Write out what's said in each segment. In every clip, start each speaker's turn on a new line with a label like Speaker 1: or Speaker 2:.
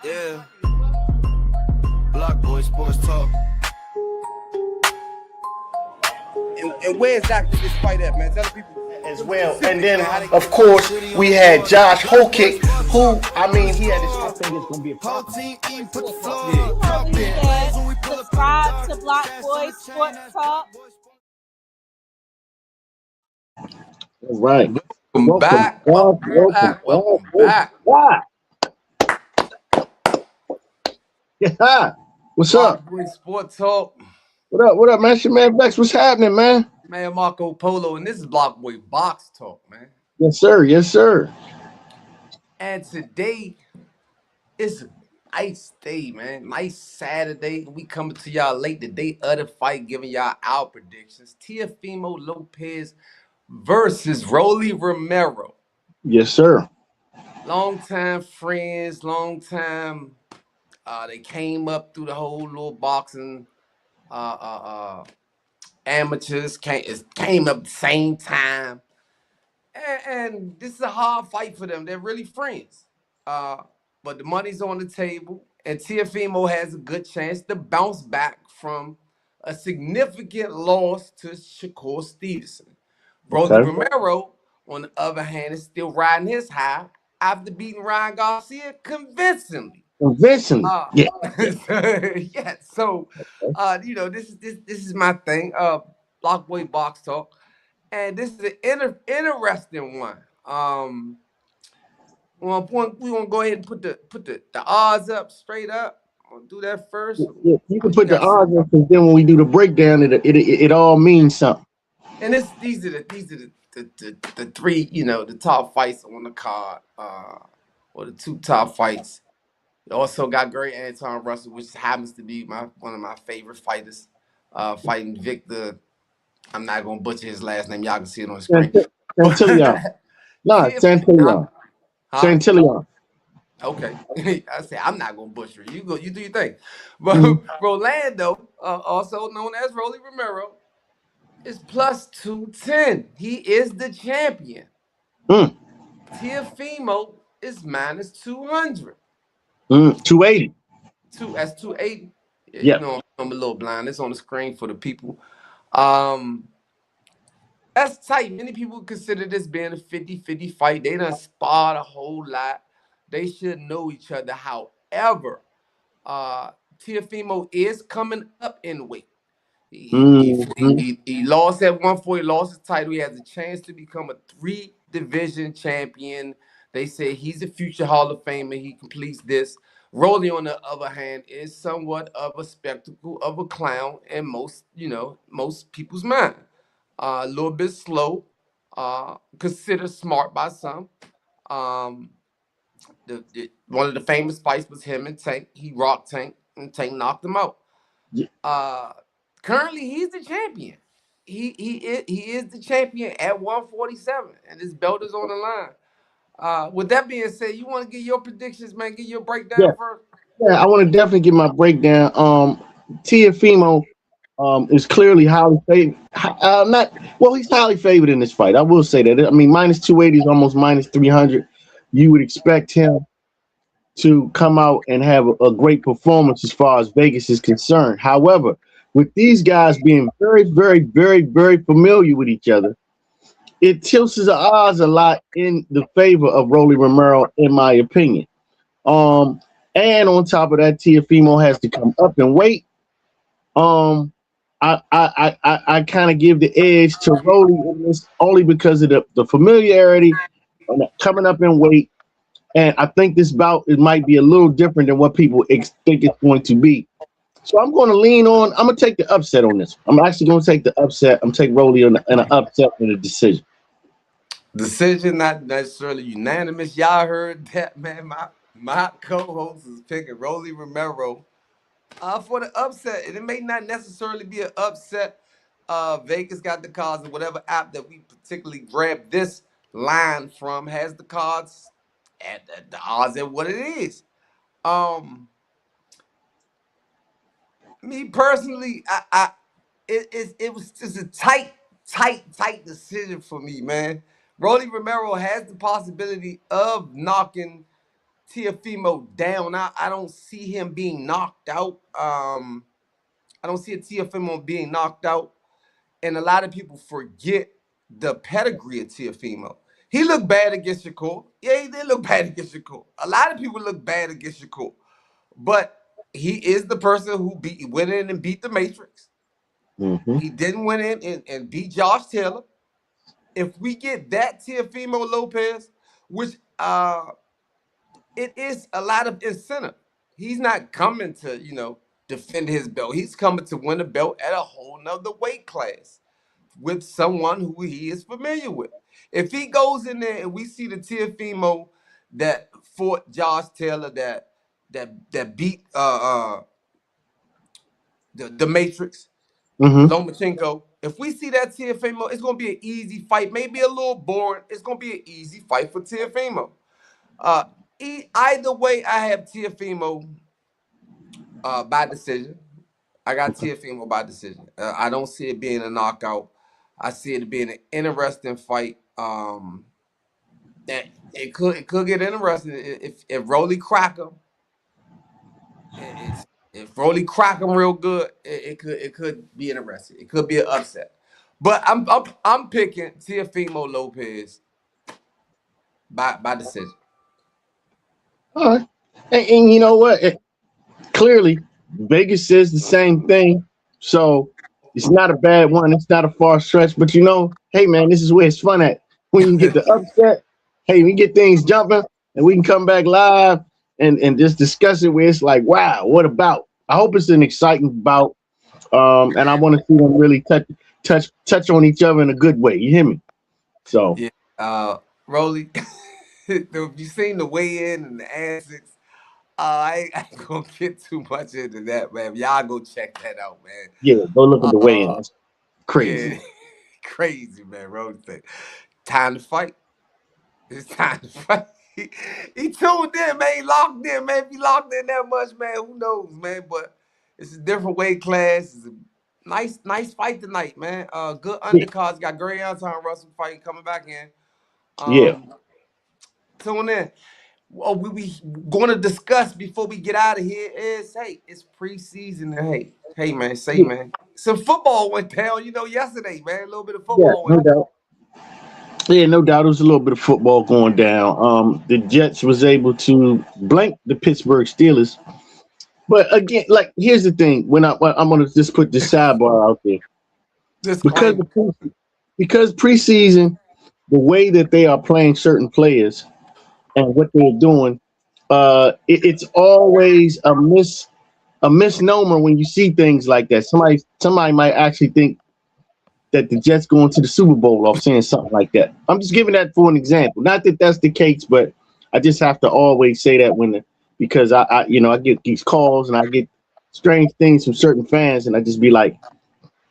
Speaker 1: Yeah. Block Boy Sports Talk.
Speaker 2: And where exactly this fight at, man? Tell the people
Speaker 3: as well. And then, of course, we had Josh Hokick, who, I mean, he had this. I think it's going to be a
Speaker 1: Whole
Speaker 3: problem.
Speaker 1: team eating, put the floor
Speaker 4: Make
Speaker 1: up.
Speaker 4: sure you hit
Speaker 1: When we pull up in the
Speaker 4: subscribe
Speaker 1: dark,
Speaker 4: to Block
Speaker 1: cash on
Speaker 4: Boy
Speaker 1: the chain,
Speaker 4: Sports
Speaker 1: that's
Speaker 4: Talk.
Speaker 3: All right.
Speaker 2: welcome back, welcome back.
Speaker 3: Yeah. What's
Speaker 2: Block
Speaker 3: up?
Speaker 2: Boy Sport Talk.
Speaker 3: What up, man? It's your man Vex. What's happening, man?
Speaker 2: Man, Marco Polo, and this is Block Boy Box Talk, man.
Speaker 3: Yes, sir. Yes, sir.
Speaker 2: And today is a nice day, man. Nice Saturday. We coming to y'all late the day of the fight, giving y'all our predictions. Teofimo Lopez versus Rolly Romero.
Speaker 3: Yes, sir.
Speaker 2: Long time friends, long time. They came up through the whole little boxing. Uh, uh, uh, Amateurs came up the same time, and this is a hard fight for them. They're really friends, uh, but the money's on the table, and Teofimo has a good chance to bounce back from a significant loss to Shakur Stevenson. Rolly
Speaker 3: Okay.
Speaker 2: Romero, on the other hand, is still riding his high after beating Ryan Garcia convincingly.
Speaker 3: Convincingly.
Speaker 2: Uh,
Speaker 3: Yeah.
Speaker 2: yeah. So, this is my thing. Blockboy Box Talk, and this is an interesting one. We want to go ahead and put the odds up straight up. I'm gonna do that first.
Speaker 3: Yeah. You can
Speaker 2: You
Speaker 3: put the
Speaker 2: got some,
Speaker 3: odds up, because then when we do the breakdown, it all means something.
Speaker 2: and these are the three, the top fights on the card, or the two top fights. Also got great Anton Russell, which happens to be one of my favorite fighters, fighting Victor. I'm not gonna butcher his last name. Y'all can see it on the screen.
Speaker 3: Santillion. Nah,
Speaker 2: Huh?
Speaker 3: Santillion.
Speaker 2: Huh?
Speaker 3: Santillion.
Speaker 2: Okay. I say I'm not gonna butcher it. You go. You do your thing. But
Speaker 3: Mm,
Speaker 2: Rolando, also known as Rolly Romero, is plus 210. He is the champion.
Speaker 3: mm,
Speaker 2: Teofimo is minus 200.
Speaker 3: 280.
Speaker 2: That's 280. Yeah,
Speaker 3: Yep.
Speaker 2: I'm a little blind. It's on the screen for the people. Um, that's tight. Many people consider this being a 50-50 fight. They done sparred a whole lot. They should know each other. However, uh, Teofimo is coming up in weight.
Speaker 3: Mm-hmm.
Speaker 2: He lost at 140, lost his title. He has a chance to become a 3 division champion. They say he's a future Hall of Famer. He completes this. Rolly, on the other hand, is somewhat of a spectacle of a clown in most people's mind. A little bit slow, considered smart by some. Um, one of the famous fights was him and Tank. He rocked Tank, and Tank knocked him out. Uh, Currently, he's the champion. He is the champion at 147, and his belt is on the line. With that being said, you want to get your predictions, man? Get your
Speaker 3: Yeah,
Speaker 2: breakdown first.
Speaker 3: yeah. I want to definitely give my breakdown. Tiafimo is clearly highly favored. Not well, he's highly favored in this fight. I will say that. I mean, minus 280 is almost minus 300. You would expect him to come out and have a great performance as far as Vegas is concerned. However, with these guys being very, very, very, very familiar with each other, it tilts the odds a lot in the favor of Rolly Romero, in my opinion. Um, and on top of that, Tiafimo has to come up and weight. Um, I kind of give the edge to Rolly in this only because of the familiarity and coming up in weight. And I think this bout it might be a little different than what people think it's going to be. So I'm going to lean on. I'm going to take the upset on this. I'm actually going to take the upset. I'm taking Rolly in an upset in a decision.
Speaker 2: Decision not necessarily unanimous. Y'all heard that, man. My co-host is picking Rolly Romero for the upset, and it may not necessarily be an upset. Vegas got the cards, and whatever app that we particularly grabbed this line from has the cards at the odds at what it is. Um, Me personally, it was just a tight decision for me, man. Rolly Romero has the possibility of knocking Teofimo down. I don't see him being knocked out. I don't see a Teofimo being knocked out. And a lot of people forget the pedigree of Teofimo. He looked bad against Shakur. Yeah, he did look bad against Shakur. A lot of people look bad against Shakur. But he is the person who went in and beat the Matrix.
Speaker 3: Mm-hmm.
Speaker 2: He didn't went in and beat Josh Taylor. If we get that Teofimo Lopez, which it is a lot of incentive. He's not coming to, defend his belt. He's coming to win a belt at a whole nother weight class with someone who he is familiar with. If he goes in there and we see the Teofimo that fought Josh Taylor, that beat the Matrix, Lomachenko. If we see that Teofimo, it's gonna be an easy fight. Maybe a little boring. It's gonna be an easy fight for Teofimo. Either way, I have Teofimo by decision. I got Teofimo by decision. I don't see it being a knockout. I see it being an interesting fight. That it could get interesting if Rolly crack him. If Rolly crack him real good, it could be interesting. It could be an upset. But I'm picking Teofimo Lopez by decision.
Speaker 3: All right. And you know what? Clearly, Vegas says the same thing. So it's not a bad one. It's not a far stretch. But hey, man, this is where it's fun at. When you can get the upset, hey, we get things jumping and we can come back live and just discuss it where it's like, wow, what about? I hope it's an exciting bout. And I want to see them really touch on each other in a good way. You hear me? So
Speaker 2: yeah, Rolly, if you seen the weigh-in and the antics, I ain't gonna get too much into that, man. Y'all go check that out, man.
Speaker 3: Yeah, go look at the weigh-in. That's crazy.
Speaker 2: Yeah, crazy, man. Rolly said, time to fight. It's time to fight. He tuned in, man. He locked in, man. If he locked in that much, man, who knows, man? But it's a different weight class. It's a nice fight tonight, man. Good undercards. Got Gray Anton Russell fighting coming back in.
Speaker 3: Yeah.
Speaker 2: Tune in. What we going to discuss before we get out of here is, hey, it's preseason. And hey, man, man, some football went down, yesterday, man. A little bit of football went down.
Speaker 3: Yeah, no doubt. There was a little bit of football going down. The Jets was able to blank the Pittsburgh Steelers. But again, here's the thing. I'm gonna just put this sidebar out there. Because preseason, the way that they are playing certain players and what they're doing, it's always a misnomer when you see things like that. Somebody might actually think that the Jets going to the Super Bowl off saying something like that. I'm just giving that for an example. Not that that's the case, but I just have to always say that because I get these calls and I get strange things from certain fans, and I just be like,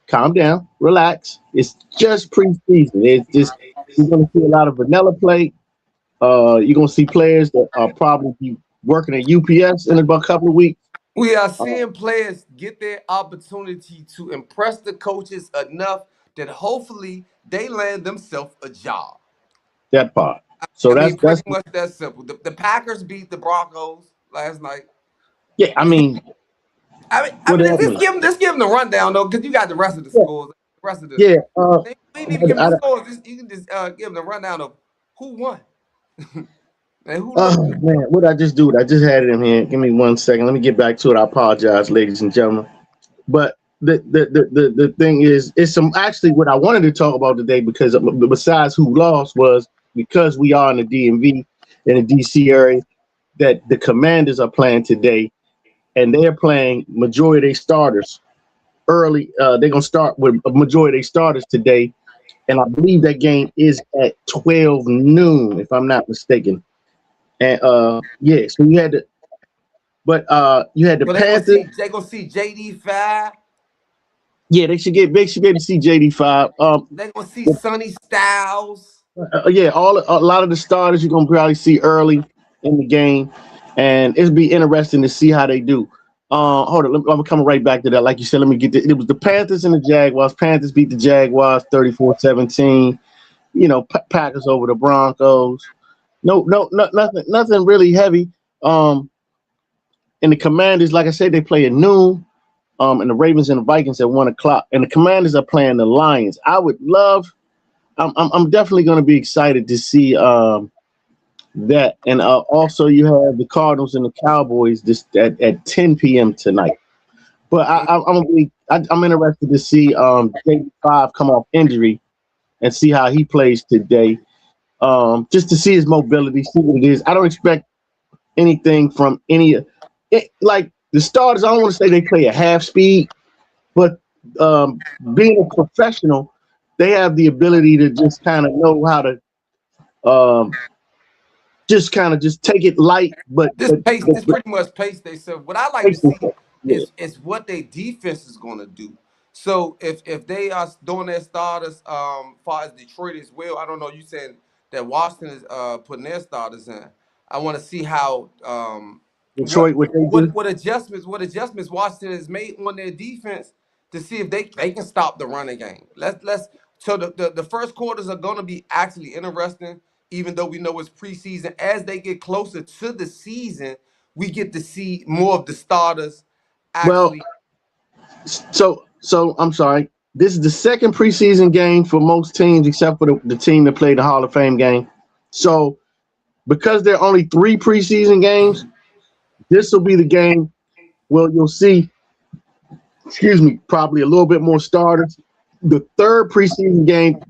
Speaker 3: calm down, relax. It's just preseason. It's just you're going to see a lot of vanilla play. You're going to see players that are probably be working at UPS in about a couple of weeks.
Speaker 2: We are seeing players get their opportunity to impress the coaches enough that hopefully they land themselves a job.
Speaker 3: That part. So that's
Speaker 2: pretty much that simple. The Packers beat the Broncos last night.
Speaker 3: Yeah, I mean,
Speaker 2: let's give them the rundown though, because you got the rest of the scores. The rest of the
Speaker 3: we
Speaker 2: didn't even give them the scores. You can just give them the rundown of who won. And who
Speaker 3: man, what did I just do? I just had it in here. Give me 1 second. Let me get back to it. I apologize, ladies and gentlemen. But the thing is, it's actually what I wanted to talk about today, because besides who lost was because we are in the DMV in the DC area, that the Commanders are playing today, and they're playing majority of their starters early. They're gonna start with a majority of their starters today, and I believe that game is at 12 noon, if I'm not mistaken. And so you had the Panthers.
Speaker 2: They gonna see JD5.
Speaker 3: Yeah, they should get to see JD5.
Speaker 2: They gonna see Sonny Styles.
Speaker 3: A lot of the starters you're gonna probably see early in the game, and it'll be interesting to see how they do. Hold on, I'm coming right back to that. Like you said, let me get it was the Panthers and the Jaguars. Panthers beat the Jaguars 34-17. Packers over the Broncos. No, nothing really heavy. Um, and the Commanders, like I said, they play at noon. And the Ravens and the Vikings at 1 o'clock. And the Commanders are playing the Lions. I would love. I'm definitely going to be excited to see that. And also, you have the Cardinals and the Cowboys this at 10 p.m. tonight. But I'm interested to see J5 come off injury and see how he plays today. Just to see his mobility, see what it is. I don't expect anything from like the starters. I don't want to say they play at half speed, but being a professional, they have the ability to just kind of know how to um, just take it light, but
Speaker 2: This pace, this pretty much pace they serve. What I like to see
Speaker 3: yeah.
Speaker 2: is what their defense is going to do. So if they are doing their starters, far as Detroit as well, I don't know. You said that Washington is putting their starters in. I want to see how
Speaker 3: Detroit, what they do.
Speaker 2: what adjustments Washington has made on their defense to see if they can stop the running game. Let's so the first quarters are going to be actually interesting, even though we know it's preseason. As they get closer to the season, we get to see more of the starters
Speaker 3: Well,
Speaker 2: actually.
Speaker 3: so I'm sorry. This is the second preseason game for most teams, except for the team that played the Hall of Fame game. So because there are only 3 preseason games, this will be the game where you'll see, excuse me, probably a little bit more starters. The third preseason game,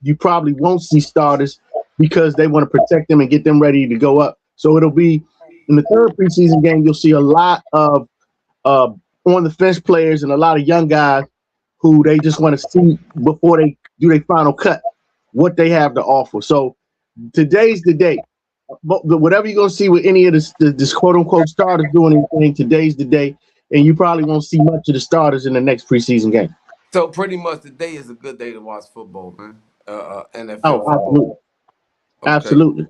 Speaker 3: you probably won't see starters because they want to protect them and get them ready to go up. So it'll be in the third preseason game, you'll see a lot of on the fence players and a lot of young guys who they just want to see before they do their final cut what they have to offer. So today's the day. Whatever you're gonna see with any of this quote unquote starters doing anything, today's the day, and you probably won't see much of the starters in the next preseason game.
Speaker 2: So pretty much today is a good day to watch football, man. NFL
Speaker 3: Oh,
Speaker 2: football.
Speaker 3: absolutely,
Speaker 2: Okay.
Speaker 3: absolutely.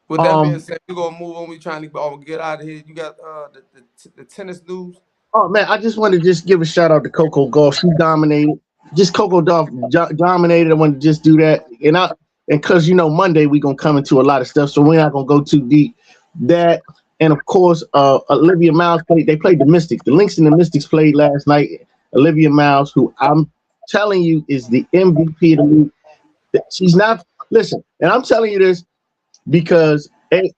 Speaker 2: With that being
Speaker 3: Um,
Speaker 2: said, we're gonna move on. We trying to get out of here. You got the tennis news.
Speaker 3: oh man, I just want to just give a shout out to Coco Golf. She dominated. Just Coco Golf dominated. I want to just do that, and because Monday we gonna come into a lot of stuff, so we're not gonna go too deep. That and of course Olivia Miles played. They played the Mystics. The Lynx and the Mystics played last night. Olivia Miles, who I'm telling you is the MVP of the league. She's not. Listen, and I'm telling you this because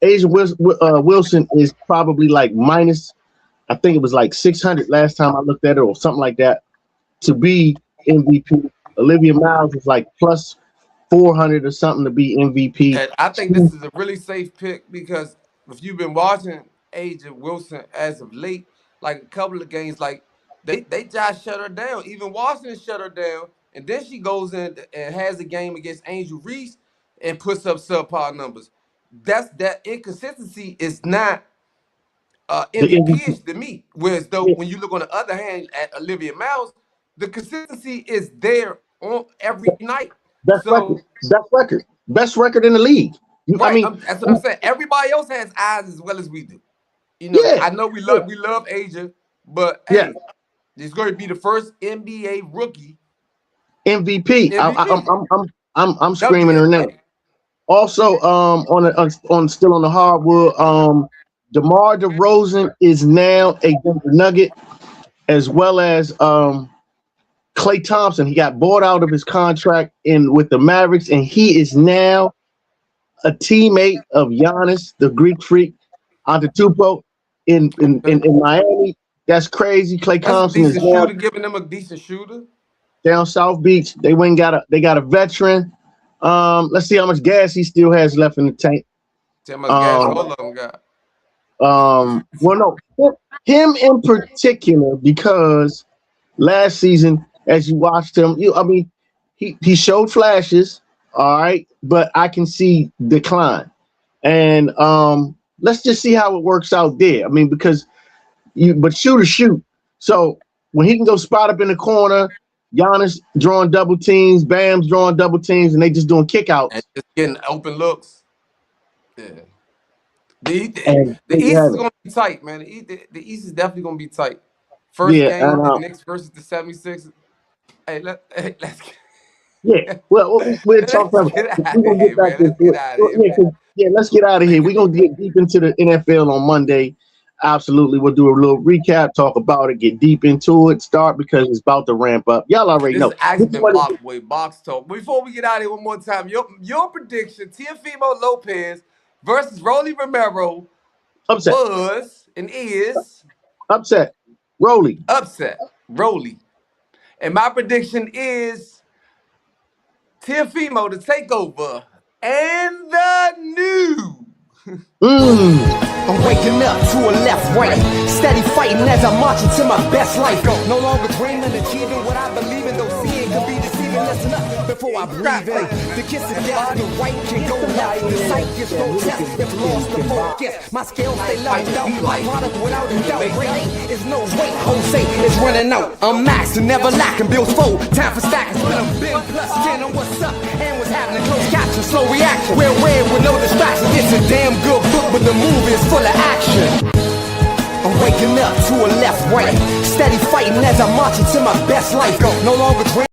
Speaker 3: Asia Wilson is probably like minus. I think it was like 600 last time I looked at it, or something like that, to be MVP. Olivia Miles is like plus 400 or something to be MVP.
Speaker 2: And I think this is a really safe pick because if you've been watching Aja Wilson as of late, like a couple of games, like they just shut her down. Even Washington shut her down, and then she goes in and has a game against Angel Reese and puts up subpar numbers. That inconsistency is not
Speaker 3: The
Speaker 2: MVP-ish
Speaker 3: MVP.
Speaker 2: to me. Whereas though when you look on the other hand at Olivia Miles, the consistency is there on every night.
Speaker 3: Best record.
Speaker 2: So
Speaker 3: Best record. Best record in the league. I
Speaker 2: right,
Speaker 3: mean,
Speaker 2: that's what I'm saying. Everybody else has eyes as well as we do.
Speaker 3: yeah,
Speaker 2: I know we
Speaker 3: yeah,
Speaker 2: love Asia, but
Speaker 3: yeah.
Speaker 2: hey, it's going to be the first NBA rookie
Speaker 3: MVP.
Speaker 2: MVP,
Speaker 3: I'm screaming her name.
Speaker 2: WNBA.
Speaker 3: Also, on still on the hardwood, DeMar DeRozan is now a Denver Nugget, as well as Klay Thompson. He got bought out of his contract in with the Mavericks, and he is now a teammate of Giannis, the Greek freak, Antetokounmpo in Miami. That's crazy. Klay
Speaker 2: That's a
Speaker 3: Thompson is
Speaker 2: decent
Speaker 3: now
Speaker 2: shooter, giving them a decent shooter.
Speaker 3: down South Beach. They got a veteran. Let's see how much gas he still has left in the tank.
Speaker 2: See how much gas
Speaker 3: Um,
Speaker 2: all of them got.
Speaker 3: well, no, him in particular, because last season, as you watched him, I mean, he showed flashes, all right, but I can see decline. And let's just see how it works out there. I mean, because but shoot or shoot. So when he can go spot up in the corner, Giannis drawing double teams, Bam's drawing double teams, and they just doing
Speaker 2: And
Speaker 3: kickouts.
Speaker 2: just getting open looks. Yeah.
Speaker 3: And
Speaker 2: The
Speaker 3: there you
Speaker 2: East is
Speaker 3: have it.
Speaker 2: going to be tight, man. The East is definitely going to be tight. First
Speaker 3: Yeah, and
Speaker 2: game, the Knicks versus the 76ers. Hey, let's
Speaker 3: Yeah. Well, we'll talk
Speaker 2: Let's
Speaker 3: about
Speaker 2: get
Speaker 3: it.
Speaker 2: out
Speaker 3: We're
Speaker 2: of
Speaker 3: gonna get
Speaker 2: here,
Speaker 3: back
Speaker 2: man. Let's
Speaker 3: into
Speaker 2: get
Speaker 3: it.
Speaker 2: out of
Speaker 3: Well,
Speaker 2: here,
Speaker 3: yeah,
Speaker 2: man.
Speaker 3: let's get out of here. We're gonna get deep into the NFL on Monday. Absolutely. We'll do a little recap, talk about it, get deep into it, start because it's about to ramp up. Y'all already
Speaker 2: This
Speaker 3: know.
Speaker 2: has actually been Block Boy Box Talk. Before we get out of here one more time, your prediction: Teofimo Lopez versus Rolly Romero
Speaker 3: Upset.
Speaker 2: was and is
Speaker 3: Upset. Rolly.
Speaker 2: upset. Rolly. And my prediction is Teofimo to take over and the new.
Speaker 4: I'm waking up to a left right, steady fighting as I march into my best life. No longer dreaming, achieving what I believe in, though seeing can be deceiving. Listen up before I breathe in. The kiss of death, the right can go left. The sight gets grotesque if lost the focus. My scales stay leveled out, my product without a doubt. Great is no weight, Jose is running out. I'm maxed and never lacking, bills full. Time for stacking, but I'm been plus 10 on what's up and what's happening. Close caption, slow reaction. We're with no distraction. It's a damn good book, but the movie is full of action. I'm waking up to a left right, steady fighting as I march into my best life. No longer dreaming.